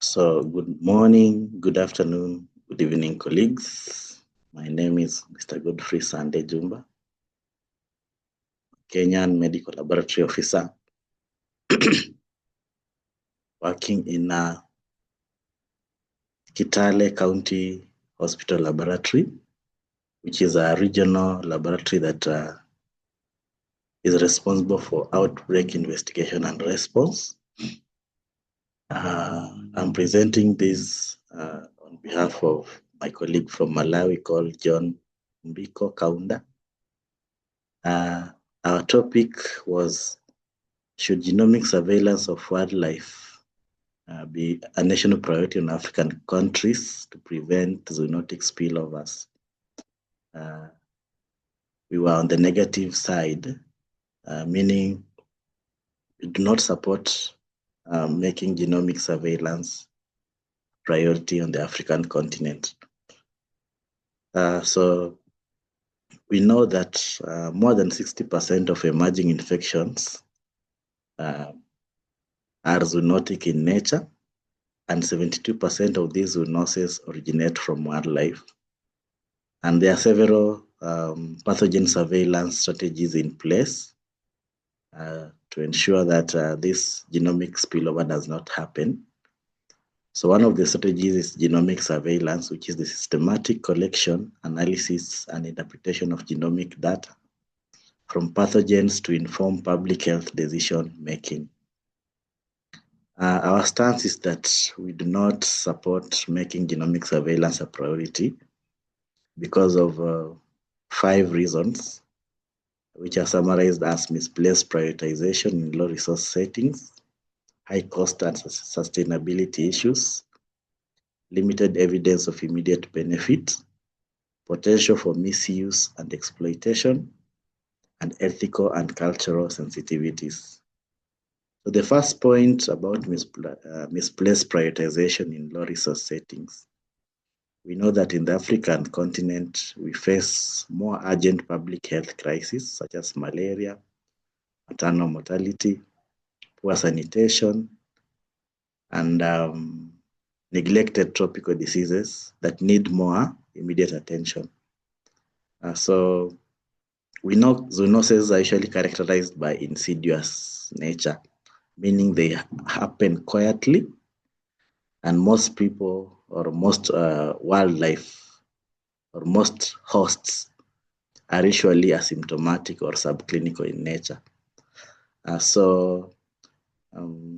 So good morning, good afternoon, good evening, colleagues. My name is Mr. Godfrey Sande Jumba, Kenyan Medical Laboratory Officer, working in Kitale County Hospital Laboratory, which is a regional laboratory that is responsible for outbreak investigation and response. I'm presenting this on behalf of my colleague from Malawi called John Mbiko Kaunda. Our topic was, should genomic surveillance of wildlife be a national priority in African countries to prevent zoonotic spillovers? We were on the negative side, meaning we do not support making genomic surveillance priority on the African continent. So we know that more than 60% of emerging infections are zoonotic in nature, and 72% of these zoonoses originate from wildlife. And there are several pathogen surveillance strategies in place to ensure that this genomic spillover does not happen. So one of the strategies is genomic surveillance, which is the systematic collection, analysis, and interpretation of genomic data from pathogens to inform public health decision making. Our stance is that we do not support making genomic surveillance a priority because of 5 reasons, which are summarized as misplaced prioritization in low resource settings, high cost and sustainability issues, limited evidence of immediate benefit, potential for misuse and exploitation, and ethical and cultural sensitivities. So the first point about misplaced prioritization in low resource settings. We know that in the African continent, we face more urgent public health crises such as malaria, maternal mortality, poor sanitation, and neglected tropical diseases that need more immediate attention. So we know zoonoses are usually characterized by insidious nature, meaning they happen quietly, and most people or most wildlife or most hosts are usually asymptomatic or subclinical in nature.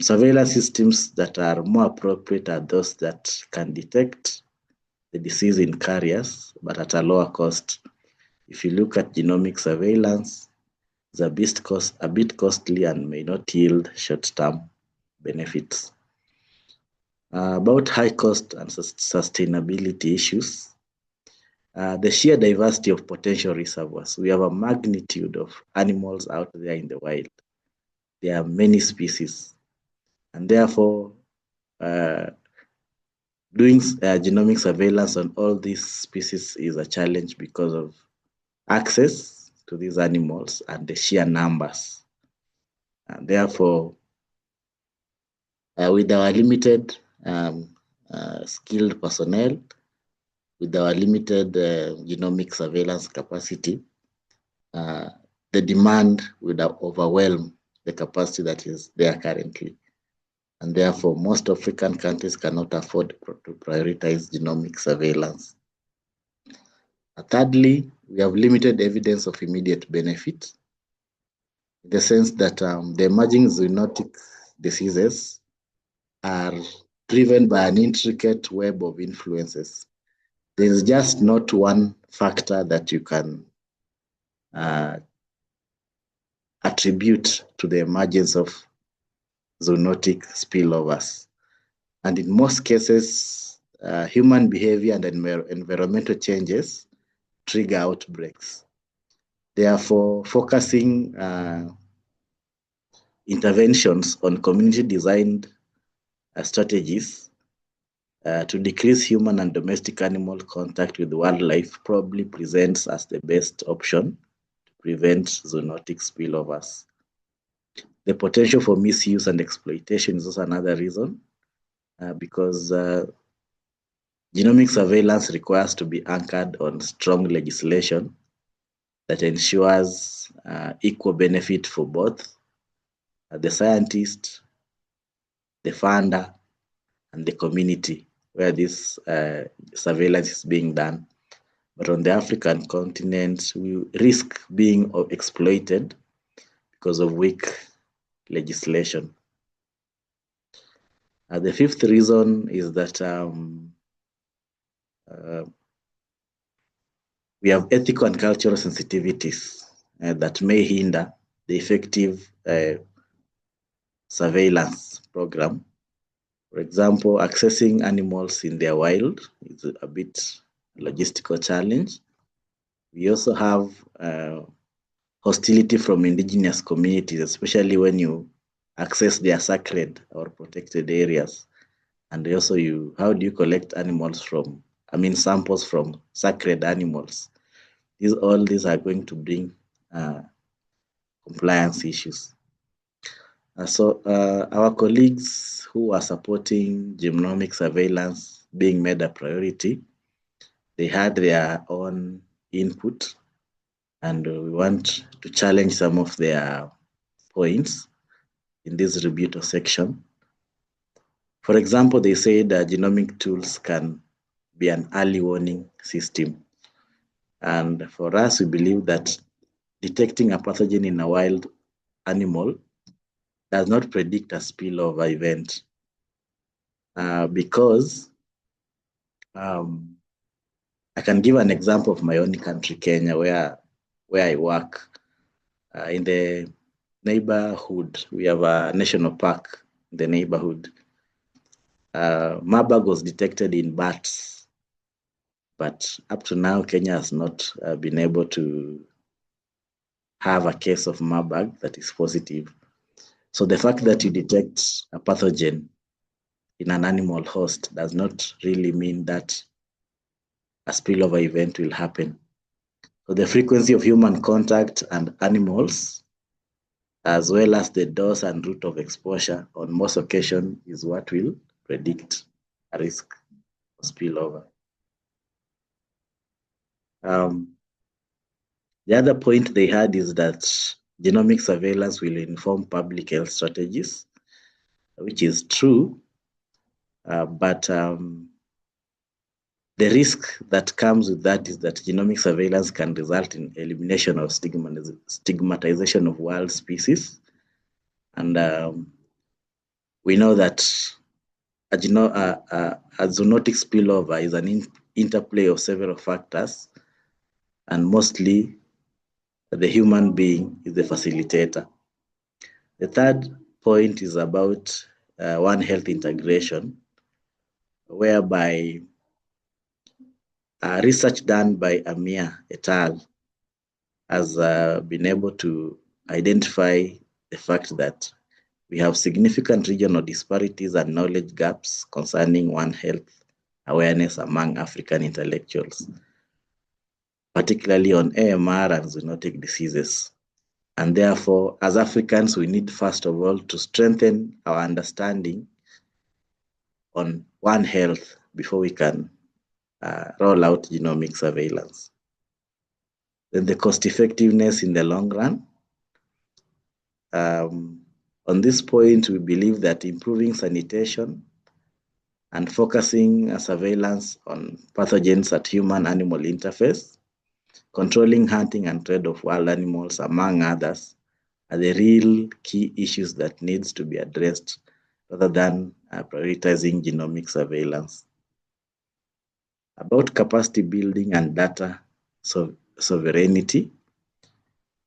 Surveillance systems that are more appropriate are those that can detect the disease in carriers, but at a lower cost. If you look at genomic surveillance, it's a bit costly and may not yield short-term benefits. About high cost and sustainability issues, the sheer diversity of potential reservoirs. We have a magnitude of animals out there in the wild. There are many species, and therefore doing genomic surveillance on all these species is a challenge because of access to these animals and the sheer numbers. And therefore, with our limited skilled personnel, with our limited genomic surveillance capacity, the demand would overwhelm the capacity that is there currently. And therefore, most African countries cannot afford to prioritize genomic surveillance. Thirdly, we have limited evidence of immediate benefit, in the sense that the emerging zoonotic diseases are driven by an intricate web of influences. There is just not one factor that you can attribute to the emergence of zoonotic spillovers. And in most cases, human behavior and environmental changes trigger outbreaks. Therefore, focusing interventions on community-designed strategies to decrease human and domestic animal contact with wildlife probably presents as the best option to prevent zoonotic spillovers. The potential for misuse and exploitation is also another reason. because genomic surveillance requires to be anchored on strong legislation that ensures equal benefit for both the scientist, the funder, and the community where this surveillance is being done. But on the African continent, we risk being exploited because of weak legislation. The fifth reason is that we have ethical and cultural sensitivities that may hinder the effective surveillance program. For example, accessing animals in their wild is a bit logistical challenge. We also have hostility from indigenous communities, especially when you access their sacred or protected areas. And also how do you collect animals from, samples from sacred animals? All these are going to bring compliance issues. So our colleagues who are supporting genomic surveillance being made a priority, they had their own input, and we want to challenge some of their points in this rebuttal section. For example, they say that genomic tools can be an early warning system. And for us, we believe that detecting a pathogen in a wild animal does not predict a spillover event because I can give an example of my own country, Kenya, where I work. In the neighborhood, we have a national park in the neighborhood. Marburg was detected in bats, but up to now, Kenya has not been able to have a case of Marburg that is positive. So the fact that you detect a pathogen in an animal host does not really mean that a spillover event will happen. So the frequency of human contact and animals, as well as the dose and route of exposure on most occasions, is what will predict a risk of spillover. The other point they had is that genomic surveillance will inform public health strategies, which is true, but the risk that comes with that is that genomic surveillance can result in elimination of stigmatization of wild species. And we know that a zoonotic spillover is an interplay of several factors, and mostly the human being is the facilitator. The third point is about One Health integration, whereby research done by Amir et al. Has been able to identify the fact that we have significant regional disparities and knowledge gaps concerning One Health awareness among African intellectuals, particularly on AMR and zoonotic diseases. And therefore, as Africans, we need, first of all, to strengthen our understanding on One Health before we can roll out genomic surveillance. Then the cost effectiveness in the long run. On this point, we believe that improving sanitation and focusing surveillance on pathogens at human-animal interface, controlling hunting and trade of wild animals, among others, are the real key issues that needs to be addressed rather than prioritizing genomic surveillance. About capacity building and data sovereignty,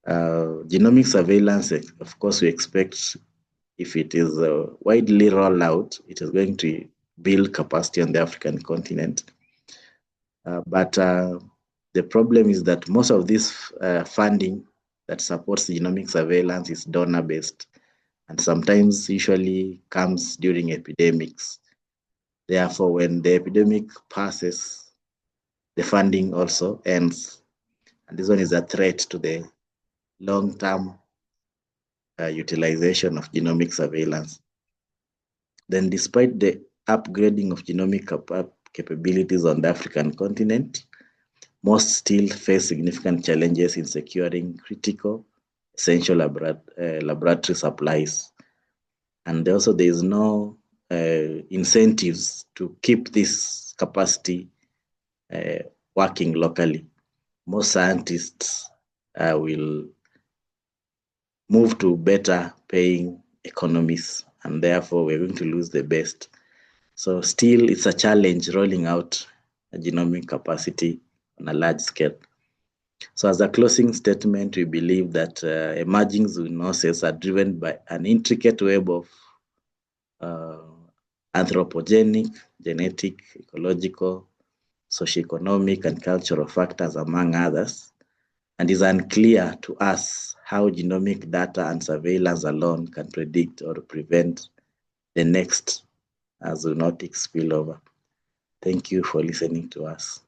genomic surveillance, of course, we expect if it is widely rolled out, it is going to build capacity on the African continent. But the problem is that most of this funding that supports genomic surveillance is donor-based, and sometimes usually comes during epidemics. Therefore, when the epidemic passes, the funding also ends. And this one is a threat to the long-term utilization of genomic surveillance. Then despite the upgrading of genomic capabilities on the African continent, most still face significant challenges in securing critical, essential laboratory supplies. And also there is no incentives to keep this capacity working locally. Most scientists will move to better paying economies, and therefore we're going to lose the best. So still it's a challenge rolling out a genomic capacity on a large scale. So as a closing statement, we believe that emerging zoonoses are driven by an intricate web of anthropogenic, genetic, ecological, socioeconomic, and cultural factors, among others, and is unclear to us how genomic data and surveillance alone can predict or prevent the next zoonotic spillover. Thank you for listening to us.